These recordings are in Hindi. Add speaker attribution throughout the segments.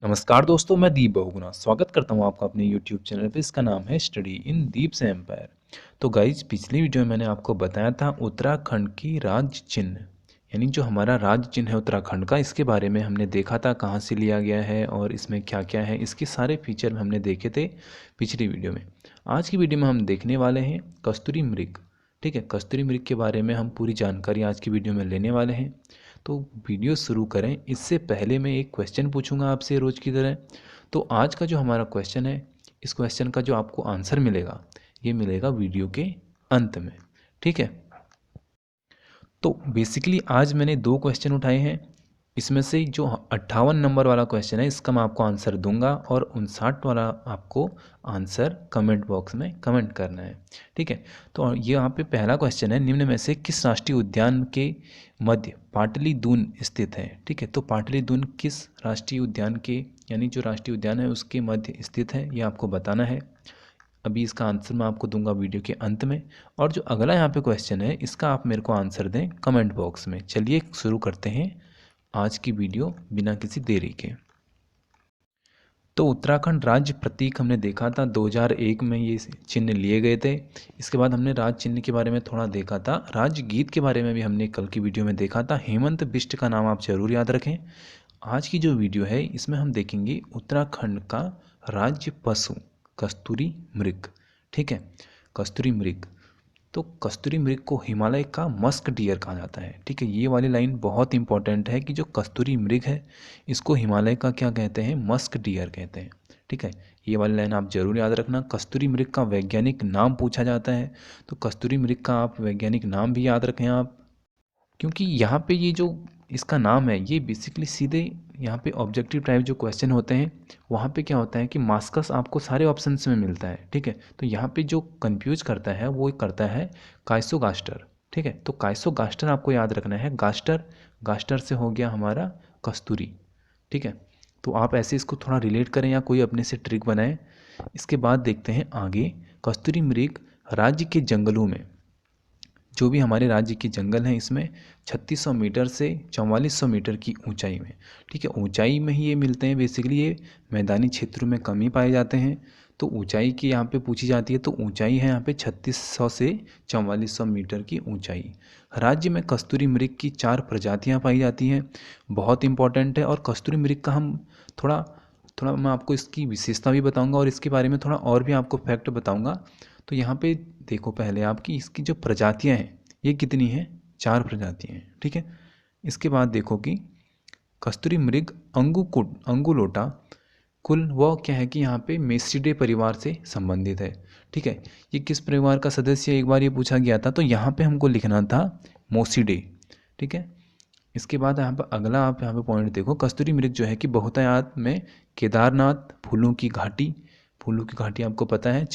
Speaker 1: नमस्कार दोस्तों, मैं दीप बहुगुणा स्वागत करता हूँ आपका अपने यूट्यूब चैनल पे। इसका नाम है स्टडी इन दीप से एम्पायर। तो गाइज, पिछली वीडियो में मैंने आपको बताया था उत्तराखंड की राज्य चिन्ह, यानी जो हमारा राज्य चिन्ह है उत्तराखंड का, इसके बारे में हमने देखा था कहाँ से लिया गया है और इसमें क्या क्या है, इसके सारे फीचर हमने देखे थे पिछली वीडियो में। आज की वीडियो में हम देखने वाले हैं कस्तूरी मृग। ठीक है, कस्तूरी मृग के बारे में हम पूरी जानकारी आज की वीडियो में लेने वाले हैं। तो वीडियो शुरू करें इससे पहले मैं एक क्वेश्चन पूछूंगा आपसे रोज़ की तरह। तो आज का जो हमारा क्वेश्चन है, इस क्वेश्चन का जो आपको आंसर मिलेगा ये मिलेगा वीडियो के अंत में। ठीक है, तो बेसिकली आज मैंने दो क्वेश्चन उठाए हैं। इसमें से जो 58 नंबर वाला क्वेश्चन है इसका मैं आपको आंसर दूंगा और 59 वाला आपको आंसर कमेंट बॉक्स में कमेंट करना है। ठीक है, तो ये यहाँ पे पहला क्वेश्चन है, निम्न में से किस राष्ट्रीय उद्यान के मध्य पाटलिदून स्थित है। ठीक है, तो पाटलिदून किस राष्ट्रीय उद्यान के, यानी जो राष्ट्रीय उद्यान है उसके मध्य स्थित है, ये आपको बताना है। अभी इसका आंसर मैं आपको दूंगा वीडियो के अंत में। और जो अगला यहाँ पे क्वेश्चन है इसका आप मेरे को आंसर दें कमेंट बॉक्स में। चलिए शुरू करते हैं आज की वीडियो बिना किसी देरी के। तो उत्तराखंड राज्य प्रतीक हमने देखा था 2001 में, ये चिन्ह लिए गए थे। इसके बाद हमने राज्य चिन्ह के बारे में थोड़ा देखा था। राज्य गीत के बारे में भी हमने कल की वीडियो में देखा था। हेमंत बिष्ट का नाम आप जरूर याद रखें। आज की जो वीडियो है इसमें हम देखेंगे उत्तराखंड का राज्य पशु कस्तूरी मृग। ठीक है, कस्तूरी मृग। तो कस्तूरी मृग को हिमालय का मस्क डियर कहा जाता है। ठीक है, ये वाली लाइन बहुत इंपॉर्टेंट है कि जो कस्तूरी मृग है इसको हिमालय का क्या कहते हैं, मस्क डियर कहते हैं। ठीक है, ये वाली लाइन आप जरूर याद रखना। कस्तूरी मृग का वैज्ञानिक नाम पूछा जाता है, तो कस्तूरी मृग का आप वैज्ञानिक नाम भी याद रखें आप, क्योंकि यहाँ पे ये जो इसका नाम है ये बेसिकली सीधे यहाँ पे ऑब्जेक्टिव टाइप जो क्वेश्चन होते हैं वहाँ पे क्या होता है कि मास्कस आपको सारे ऑप्शंस में मिलता है। ठीक है, तो यहाँ पे जो कंफ्यूज करता है वो करता है काइसोगास्टर। ठीक है, तो काइसोगास्टर आपको याद रखना है। गास्टर, गास्टर से हो गया हमारा कस्तूरी। ठीक है, तो आप ऐसे इसको थोड़ा रिलेट करें या कोई अपने से ट्रिक बनाएं। इसके बाद देखते हैं आगे। कस्तूरी मृग राज्य के जंगलों में, जो भी हमारे राज्य के जंगल हैं इसमें 3600 मीटर से 4400 मीटर की ऊंचाई में, ठीक है, ऊंचाई में ही ये मिलते हैं। बेसिकली ये मैदानी क्षेत्रों में कम ही पाए जाते हैं। तो ऊंचाई की यहाँ पे पूछी जाती है, तो ऊंचाई है यहाँ पे 3600 से 4400 मीटर की ऊंचाई। राज्य में कस्तूरी मृग की 4 प्रजातियाँ पाई जाती हैं, बहुत इंपॉर्टेंट है। और कस्तूरी मृग का हम थोड़ा थोड़ा मैं आपको इसकी विशेषता भी बताऊंगा और इसके बारे में थोड़ा और भी आपको फैक्ट बताऊंगा। तो यहाँ पे देखो पहले आपकी इसकी जो प्रजातियाँ हैं ये कितनी हैं, 4 प्रजातियाँ हैं। ठीक है, इसके बाद देखो कि कस्तूरी मृग अंगुकुट अंगुलोटा कुल वह क्या है कि यहाँ पे मेसिडे परिवार से संबंधित है। ठीक है, ये किस परिवार का सदस्य है एक बार ये पूछा गया था, तो यहाँ पे हमको लिखना था मोसिडे। ठीक है, इसके बाद यहाँ पर अगला आप यहाँ पे पॉइंट देखो, कस्तूरी मृग जो है कि बहुतायत में केदारनाथ, फूलों की घाटी, फूलों की घाटी आपको पता है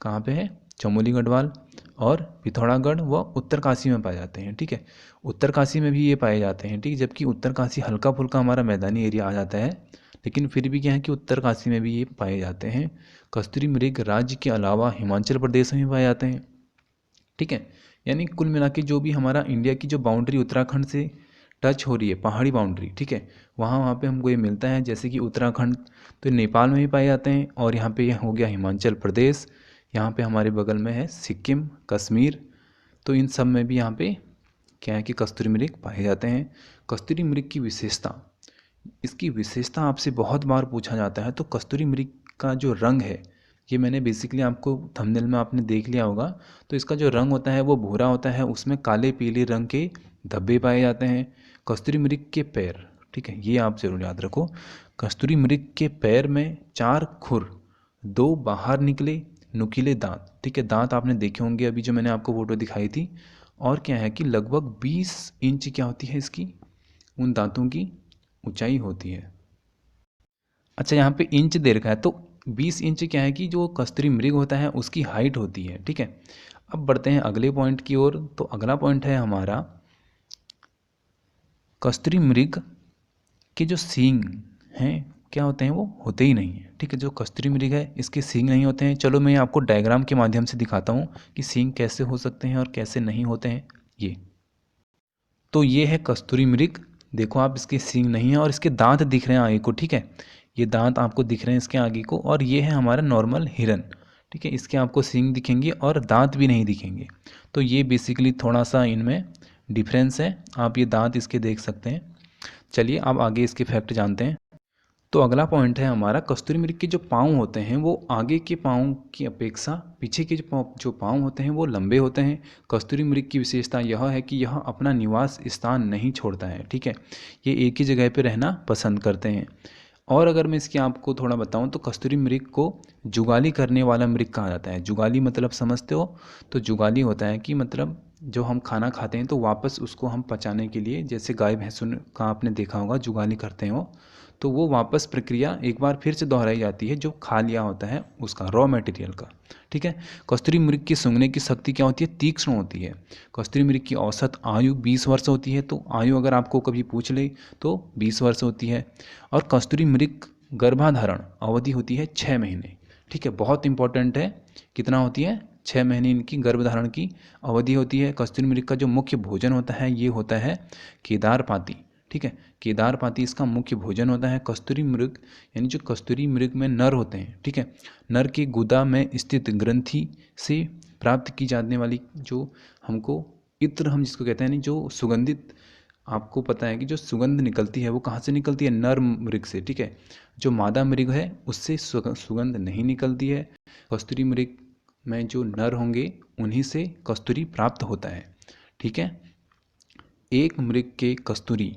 Speaker 1: कहाँ पे है, चमोली गढ़वाल और पिथौरागढ़ व उत्तरकाशी में पाए जाते हैं। ठीक है, उत्तरकाशी में भी ये पाए जाते हैं। ठीक है, जबकि उत्तरकाशी हल्का फुल्का हमारा मैदानी एरिया आ जाता है, लेकिन फिर भी क्या है कि उत्तरकाशी में भी ये पाए जाते हैं। कस्तूरी मृग राज्य के अलावा हिमाचल प्रदेश में भी पाए जाते हैं। ठीक है, यानी कुल मिला के जो भी हमारा इंडिया की जो बाउंड्री उत्तराखंड से टच हो रही है, पहाड़ी बाउंड्री, ठीक है, वहाँ वहाँ पे हमको ये मिलता है। जैसे कि उत्तराखंड तो नेपाल में भी पाए जाते हैं, और यहाँ पे हो गया हिमाचल प्रदेश, यहाँ पे हमारे बगल में है सिक्किम, कश्मीर, तो इन सब में भी यहाँ पे क्या है कि कस्तूरी मृग पाए जाते हैं। कस्तूरी मृग की विशेषता, इसकी विशेषता आपसे बहुत बार पूछा जाता है। तो कस्तूरी मृग का जो रंग है, ये मैंने बेसिकली आपको थंबनेल में आपने देख लिया होगा, तो इसका जो रंग होता है वो भूरा होता है, उसमें काले पीले रंग के धब्बे पाए जाते हैं। कस्तूरी मृग के पैर, ठीक है, ये आप जरूर याद रखो, कस्तूरी मृग के पैर में 4 खुर, 2 बाहर निकले नुकीले दांत। ठीक है, दांत आपने देखे होंगे अभी जो मैंने आपको फोटो दिखाई थी। और क्या है कि लगभग 20 इंच क्या होती है इसकी, उन दांतों की ऊंचाई होती है। अच्छा, यहाँ पे इंच दे रखा है, तो 20 इंच क्या है कि जो कस्तूरी मृग होता है उसकी हाइट होती है। ठीक है, अब बढ़ते हैं अगले पॉइंट की ओर। तो अगला पॉइंट है हमारा, कस्तूरी मृग के जो सींग हैं क्या होते हैं, वो होते ही नहीं हैं। ठीक है, जो कस्तूरी मृग है इसके सींग नहीं होते हैं। चलो मैं आपको डायग्राम के माध्यम से दिखाता हूँ कि सींग कैसे हो सकते हैं और कैसे नहीं होते हैं। ये तो ये है कस्तूरी मृग, देखो आप, इसके सींग नहीं है और इसके दांत दिख रहे हैं आगे को, ठीक है। ये दांत आपको दिख रहे हैं इसके आगे को, और ये है हमारा नॉर्मल हिरन, ठीक है। इसके आपको सींग दिखेंगे और दांत भी नहीं दिखेंगे। तो ये बेसिकली थोड़ा सा इनमें डिफरेंस है, आप ये दांत इसके देख सकते हैं। चलिए अब आगे इसके फैक्ट जानते हैं। तो अगला पॉइंट है हमारा, कस्तूरी मृग के जो पाँव होते हैं वो आगे के पाँव की अपेक्षा पीछे के जो पाँव होते हैं वो लंबे होते हैं। कस्तूरी मृग की विशेषता यह है कि यह अपना निवास स्थान नहीं छोड़ता है, ठीक है। ये एक ही जगह पर रहना पसंद करते हैं। और अगर मैं इसकी आपको थोड़ा बताऊं तो कस्तूरी मृग को जुगाली करने वाला मृग कहा जाता है। जुगाली मतलब समझते हो? तो जुगाली होता है कि मतलब जो हम खाना खाते हैं तो वापस उसको हम पचाने के लिए, जैसे गाय भैंसों का आपने देखा होगा जुगाली करते हैं वो, तो वो वापस प्रक्रिया एक बार फिर से दोहराई जाती है जो खा लिया होता है उसका रॉ मटेरियल का, ठीक है। कस्तूरी मृग की सूंघने की शक्ति क्या होती है? तीक्ष्ण होती है। कस्तूरी मृग की औसत आयु 20 वर्ष होती है। तो आयु अगर आपको कभी पूछ ले तो 20 वर्ष होती है। और कस्तूरी मृग गर्भाधारण अवधि होती है 6 महीने, ठीक है। बहुत इंपॉर्टेंट है, कितना होती है? 6 महीने इनकी गर्भधारण की अवधि होती है। कस्तूरी मृग का जो मुख्य भोजन होता है ये होता है केदार पाती, ठीक है। केदार पाती इसका मुख्य भोजन होता है। कस्तूरी मृग यानी जो कस्तूरी मृग में नर होते हैं, ठीक है, नर की गुदा में स्थित ग्रंथि से प्राप्त की जाने वाली जो हमको इत्र हम जिसको कहते हैं, नहीं जो सुगंधित, आपको पता है कि जो सुगंध निकलती है वो कहाँ से निकलती है? नर मृग से, ठीक है। जो मादा मृग है उससे सुगंध नहीं निकलती है। कस्तूरी मृग में जो नर होंगे उन्हीं से कस्तूरी प्राप्त होता है, ठीक है। एक मृग के कस्तूरी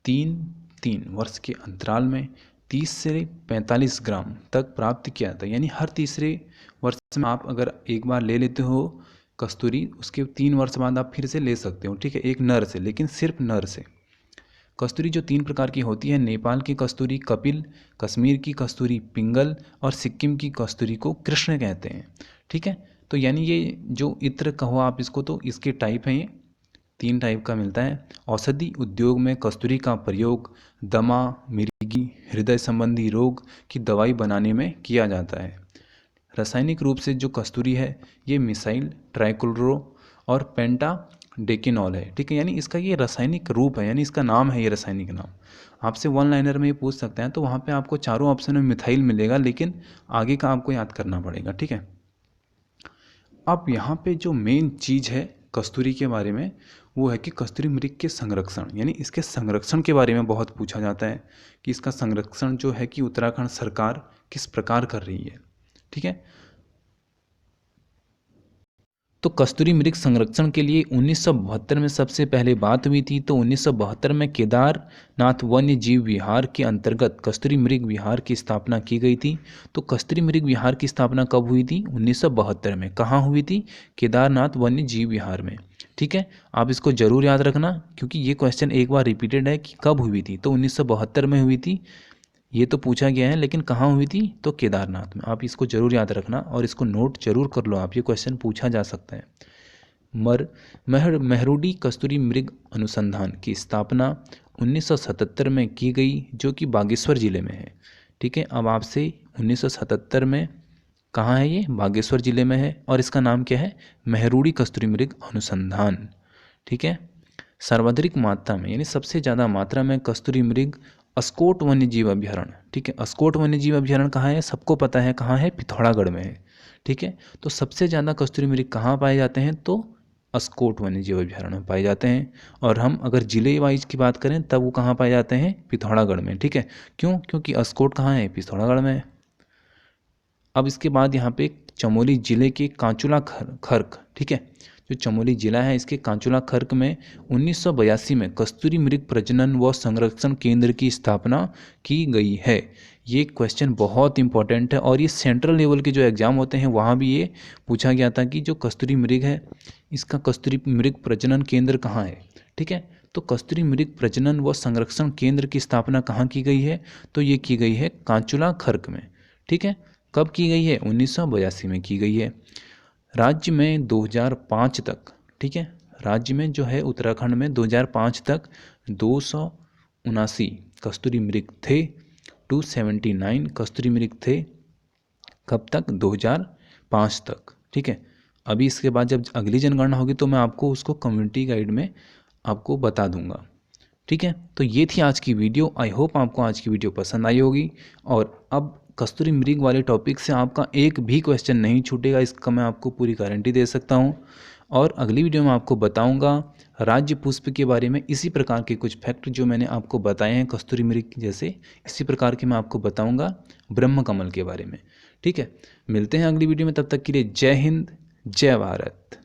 Speaker 1: 3-3 वर्ष के अंतराल में 30 से 45 ग्राम तक प्राप्त किया जाता है। यानी हर तीसरे वर्ष में आप अगर एक बार ले लेते हो कस्तूरी, उसके 3 वर्ष बाद आप फिर से ले सकते हो, ठीक है, एक नर से, लेकिन सिर्फ नर से। कस्तूरी जो 3 प्रकार की होती है, नेपाल की कस्तूरी कपिल, कश्मीर की कस्तूरी पिंगल और सिक्किम की कस्तूरी को कृष्ण कहते हैं, ठीक है। तो यानी ये जो इत्र कहो आप इसको, तो इसके टाइप हैं ये 3 टाइप का मिलता है। औषधि उद्योग में कस्तूरी का प्रयोग दमा, मिर्गी, हृदय संबंधी रोग की दवाई बनाने में किया जाता है। रासायनिक रूप से जो कस्तूरी है ये मिसाइल ट्राइक्लोरो और पेंटाडेकिनॉल है, ठीक है। यानी इसका ये रासायनिक रूप है, यानी इसका नाम है ये रासायनिक नाम। आपसे वन लाइनर में ये पूछ सकते हैं तो वहाँ पे आपको चारों ऑप्शन में मिथाइल मिलेगा, लेकिन आगे का आपको याद करना पड़ेगा, ठीक है। अब यहाँ पे जो मेन चीज़ है कस्तूरी के बारे में वो है कि कस्तूरी मृग के संरक्षण, यानी इसके संरक्षण के बारे में बहुत पूछा जाता है कि इसका संरक्षण जो है कि उत्तराखंड सरकार किस प्रकार कर रही है, ठीक है। तो कस्तूरी मृग संरक्षण के लिए 1972 में सबसे पहले बात हुई थी। तो 1972 में केदारनाथ वन्य जीव विहार के अंतर्गत कस्तूरी मृग विहार की स्थापना की गई थी। तो कस्तूरी मृग विहार की स्थापना कब हुई थी? 1972 में। कहाँ हुई थी? केदारनाथ वन्य जीव विहार में, ठीक है। आप इसको जरूर याद रखना क्योंकि ये क्वेश्चन एक बार रिपीटेड है कि कब हुई थी। तो 1972 में हुई थी, ये तो पूछा गया है, लेकिन कहाँ हुई थी? तो केदारनाथ में। आप इसको जरूर याद रखना और इसको नोट जरूर कर लो आप, ये क्वेश्चन पूछा जा सकता है। मेहरुडी कस्तूरी मृग अनुसंधान की स्थापना 1977 में की गई, जो कि बागेश्वर जिले में है, ठीक है। अब आपसे 1977 में कहाँ है? ये बागेश्वर जिले में है और इसका नाम क्या है? मेहरुडी कस्तूरी मृग अनुसंधान, ठीक है। सर्वाधिक मात्रा में यानी सबसे ज़्यादा मात्रा में कस्तूरी मृग अस्कोट वन्यजीव अभ्यारण्य, ठीक है। अस्कोट वन्यजीव अभ्यारण्य कहाँ है? सबको पता है कहाँ है? पिथौरागढ़ में है, ठीक है। तो सबसे ज़्यादा कस्तूरी मृग कहाँ पाए जाते हैं? तो अस्कोट वन्यजीव अभ्यारण्य में पाए जाते हैं। और हम अगर जिले वाइज की बात करें तब वो कहाँ पाए जाते हैं? पिथौरागढ़ में, ठीक है। क्यों? क्योंकि अस्कोट कहाँ है? पिथौरागढ़ में है। अब इसके बाद यहाँ पे चमोली जिले के कांचुला खर्क, ठीक है, जो चमोली जिला है इसके कांचुला खर्क में 1982 में कस्तूरी मृग प्रजनन व संरक्षण केंद्र की स्थापना की गई है। ये क्वेश्चन बहुत इंपॉर्टेंट है और ये सेंट्रल लेवल के जो एग्ज़ाम होते हैं वहाँ भी ये पूछा गया था कि जो कस्तूरी मृग है इसका कस्तूरी मृग प्रजनन केंद्र कहाँ है, ठीक है। तो कस्तूरी मृग प्रजनन व संरक्षण केंद्र की स्थापना कहाँ की गई है? तो ये की गई है कांचुला खर्क में, ठीक है। कब की गई है? 1982 में की गई है। राज्य में 2005 तक, ठीक है, राज्य में जो है उत्तराखंड में 2005 तक 279 कस्तूरी मृग थे। 279 कस्तूरी मृग थे। कब तक? 2005 तक, ठीक है। अभी इसके बाद जब अगली जनगणना होगी तो मैं आपको उसको कम्युनिटी गाइड में आपको बता दूंगा, ठीक है, तो ये थी आज की वीडियो। आई होप आपको आज की वीडियो पसंद आई होगी। और अब कस्तूरी मृग वाले टॉपिक से आपका एक भी क्वेश्चन नहीं छूटेगा, इसका मैं आपको पूरी गारंटी दे सकता हूँ। और अगली वीडियो में आपको बताऊंगा राज्य पुष्प के बारे में, इसी प्रकार के कुछ फैक्ट जो मैंने आपको बताए हैं कस्तूरी मृग जैसे, इसी प्रकार के मैं आपको बताऊंगा ब्रह्म कमल के बारे में। ठीक है, मिलते हैं अगली वीडियो में, तब तक के लिए जय हिंद, जय भारत।